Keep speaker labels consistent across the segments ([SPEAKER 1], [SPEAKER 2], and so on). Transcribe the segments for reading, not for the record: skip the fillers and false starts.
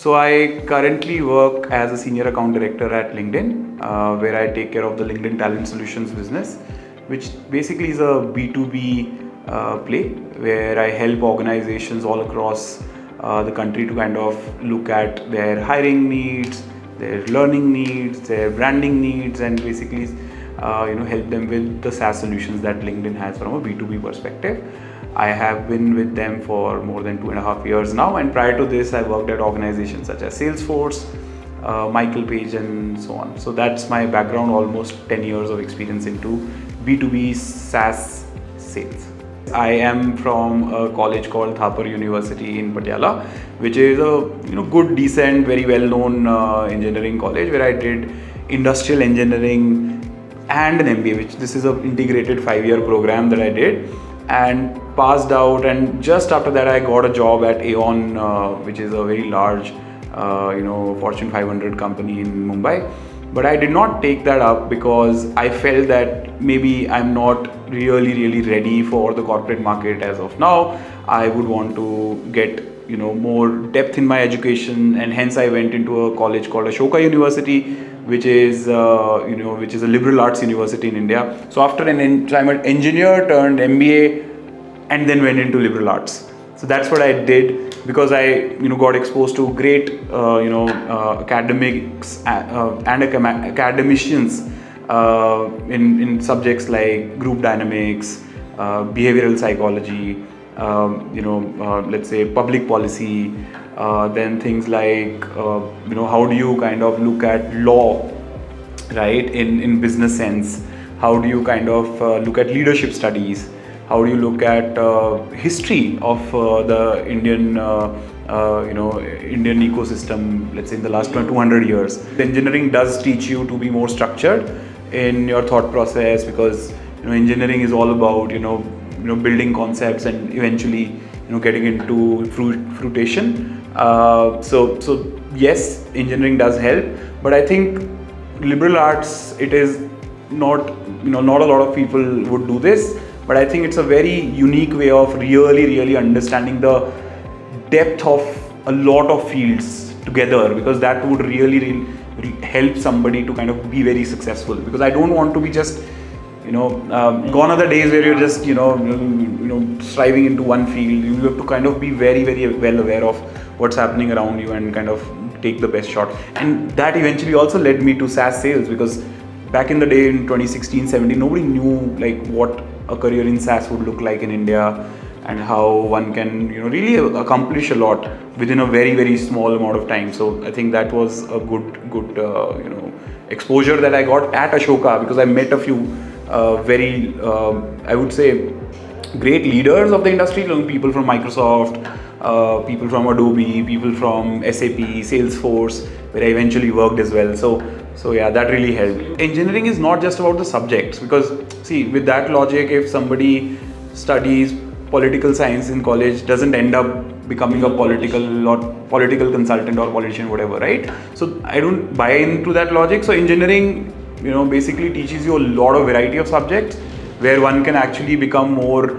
[SPEAKER 1] So I currently work as a senior account director at LinkedIn, where I take care of the LinkedIn Talent Solutions business, which basically is a B2B play where I help organizations all across the country to kind of look at their hiring needs, their learning needs, their branding needs, and basically help them with the SaaS solutions that LinkedIn has from a B2B perspective. I have been with them for more than 2.5 years now, and prior to this I worked at organizations such as Salesforce, Michael Page, and so on. So that's my background, almost 10 years of experience into B2B SaaS sales. I am from a college called Thapar University in Patiala, which is a good, decent, very well-known engineering college where I did industrial engineering and an MBA, which this is an integrated 5-year program that I did and passed out. And just after that, I got a job at Aeon, which is a very large, Fortune 500 company in Mumbai. But I did not take that up because I felt that maybe I'm not really ready for the corporate market as of now. I would want to get more depth in my education, and hence I went into a college called Ashoka University, which is which is a liberal arts university in India. So after I'm an engineer turned MBA, and then went into liberal arts. So that's what I did, because I got exposed to great academics and academicians in subjects like group dynamics, behavioral psychology, let's say public policy, then things like how do you kind of look at law, right, in business sense, how do you kind of look at leadership studies, how do you look at history of the Indian Indian ecosystem, let's say in the last 200 years. Engineering does teach you to be more structured in your thought process, because engineering is all about building concepts and eventually getting into fruition. So yes, engineering does help, but I think liberal arts, it is not not a lot of people would do this, but I think it's a very unique way of really understanding the depth of a lot of fields together, because that would really help somebody to kind of be very successful. Because I don't want to be just gone are the days where you're just striving into one field. You have to kind of be very well aware of what's happening around you and kind of take the best shot. And that eventually also led me to SaaS sales, because back in the day in 2016-17, nobody knew like what a career in SaaS would look like in India, and how one can really accomplish a lot within a very small amount of time. So I think that was a good exposure that I got at Ashoka, because I met a few very I would say great leaders of the industry, people from Microsoft, people from Adobe, people from SAP, Salesforce, where I eventually worked as well. So yeah, that really helped. Engineering is not just about the subjects, because see, with that logic, if somebody studies political science in college, doesn't end up becoming a political consultant or politician, whatever, right? So I don't buy into that logic. So engineering basically teaches you a lot of variety of subjects where one can actually become more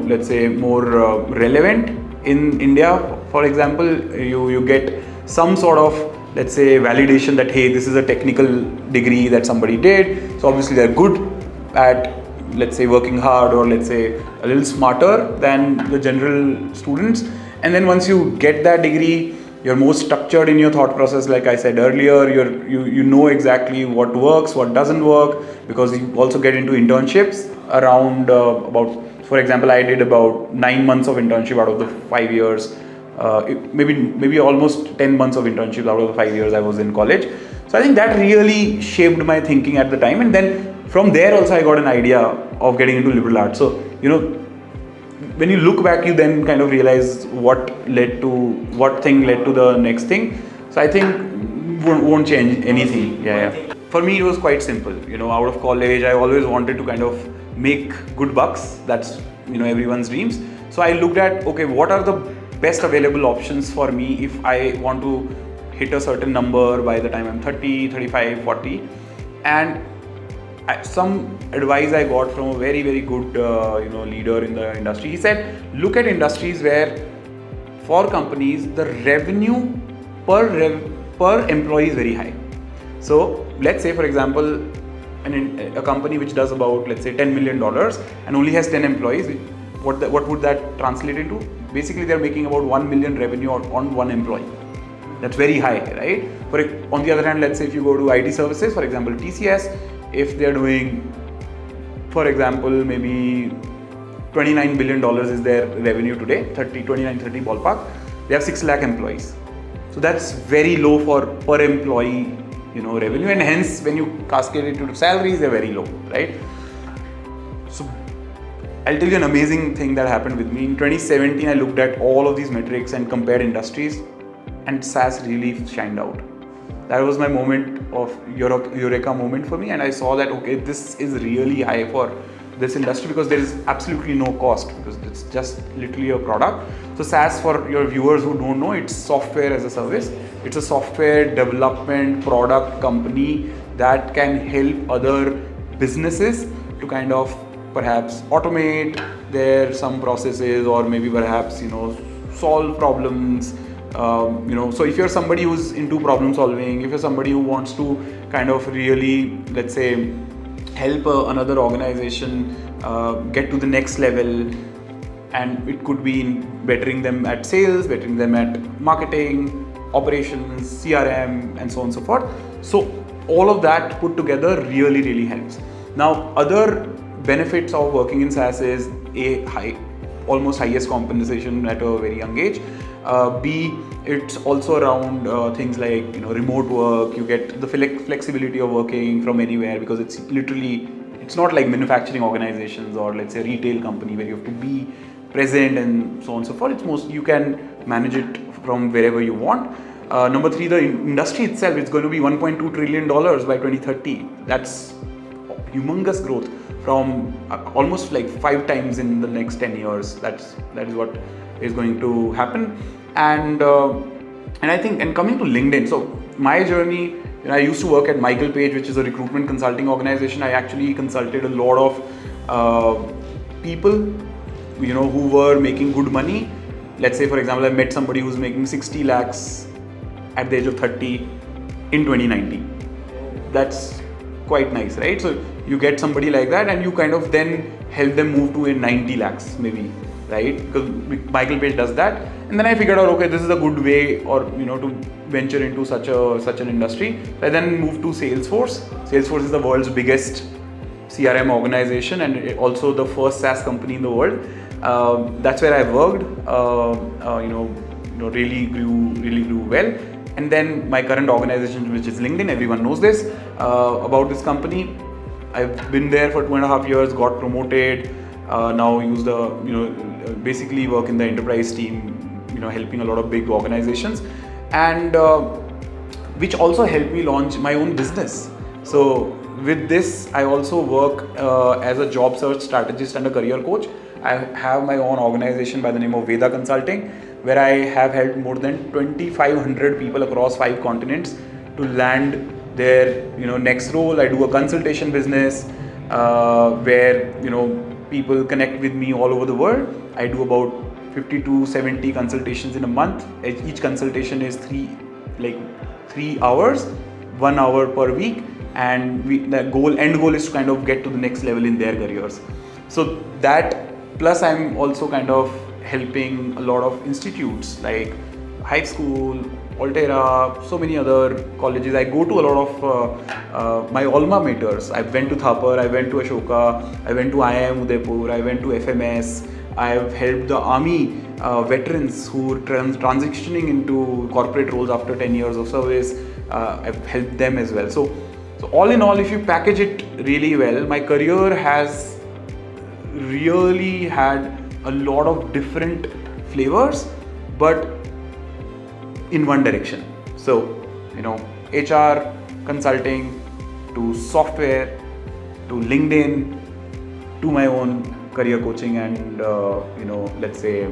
[SPEAKER 1] let's say more relevant in India. For example, you get some sort of, let's say, validation that hey, this is a technical degree that somebody did, so obviously they're good at, let's say, working hard, or let's say a little smarter than the general students. And then once you get that degree, you're more structured in your thought process. Like I said earlier, you know exactly what works, what doesn't work, because you also get into internships around about, for example, I did about 9 months of internship out of the 5 years, maybe almost 10 months of internship out of the 5 years I was in college. So I think that really shaped my thinking at the time, and then from there also I got an idea of getting into liberal arts. So when you look back, you then kind of realize what thing led to the next thing. So I think won't change anything. Yeah. For me, it was quite simple. Out of college, I always wanted to kind of make good bucks. That's everyone's dreams. So I looked at, okay, what are the best available options for me if I want to hit a certain number by the time I'm 30, 35, 40. And some advice I got from a very good leader in the industry. He said, look at industries where for companies, the revenue per employee is very high. So let's say, for example, a company which does about, let's say, $10 million and only has 10 employees, what would that translate into? Basically, they're making about 1 million revenue on one employee. That's very high, right? On the other hand, let's say if you go to IT services, for example, TCS, if they're doing, for example, maybe $29 billion is their revenue today, 29, 30 ballpark, they have 6 lakh employees. So that's very low for per employee, revenue, and hence when you cascade it to salaries, they're very low, right? So I'll tell you an amazing thing that happened with me. In 2017, I looked at all of these metrics and compared industries, and SaaS really shined out. That was my moment of eureka moment for me, and I saw that, okay, this is really high for this industry because there is absolutely no cost, because it's just literally a product. So SaaS, for your viewers who don't know, it's software as a service. It's a software development product company that can help other businesses to kind of perhaps automate some processes, or maybe perhaps solve problems. So if you're somebody who's into problem solving, if you're somebody who wants to kind of really, let's say, help another organization get to the next level, and it could be in bettering them at sales, bettering them at marketing, operations, CRM, and so on and so forth. So all of that put together really, really helps. Now, other benefits of working in SaaS is almost highest compensation at a very young age. B, it's also around things like remote work. You get the flexibility of working from anywhere, because it's not like manufacturing organizations or, let's say, retail company where you have to be present and so on and so forth. You can manage it from wherever you want. Number 3, the industry itself is going to be $1.2 trillion by 2030. That's humongous growth, from almost like 5 times in the next 10 years. That is what is going to happen. And I think, and coming to LinkedIn, so my journey, I used to work at Michael Page, which is a recruitment consulting organization. I actually consulted a lot of people, who were making good money. Let's say, for example, I met somebody who's making 60 lakhs at the age of 30 in 2019. That's quite nice, right? So you get somebody like that, and you kind of then help them move to a 90 lakhs maybe, right? Because Michael Page does that. And then I figured out, okay, this is a good way, or to venture into such an industry. I then moved to Salesforce. Salesforce is the world's biggest CRM organization, and also the first SaaS company in the world. That's where I worked. Really grew well. And then my current organization, which is LinkedIn, everyone knows this about this company. I've been there for 2.5 years, got promoted. Now use basically work in the enterprise team, helping a lot of big organizations, and which also helped me launch my own business. So with this, I also work as a job search strategist and a career coach. I have my own organization by the name of Veda Consulting, where I have helped more than 2,500 people across 5 continents to land their next role. I do a consultation business where people connect with me all over the world. I do about 50 to 70 consultations in a month. Each consultation is 3 hours, 1 hour per week, and the end goal is to kind of get to the next level in their careers. So that, plus I'm also kind of helping a lot of institutes like Hive School, Altera, so many other colleges. I go to a lot of my alma maters. I went to Thapar, I went to Ashoka, I went to IIM Udaipur, I went to FMS. I have helped the army veterans who are transitioning into corporate roles after 10 years of service. I've helped them as well. So all in all, if you package it really well, my career has really had a lot of different flavors, but in one direction. So, HR, consulting, to software, to LinkedIn, to my own career coaching, and let's say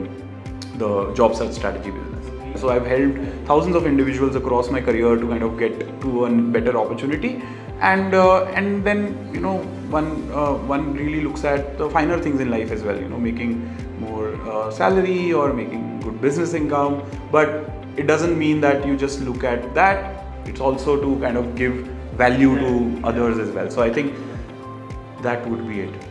[SPEAKER 1] the job search strategy business. So I've helped thousands of individuals across my career to kind of get to a better opportunity, and then one really looks at the finer things in life as well. Making more salary, or making good business income, but it doesn't mean that you just look at that. It's also to kind of give value to others as well. So I think that would be it.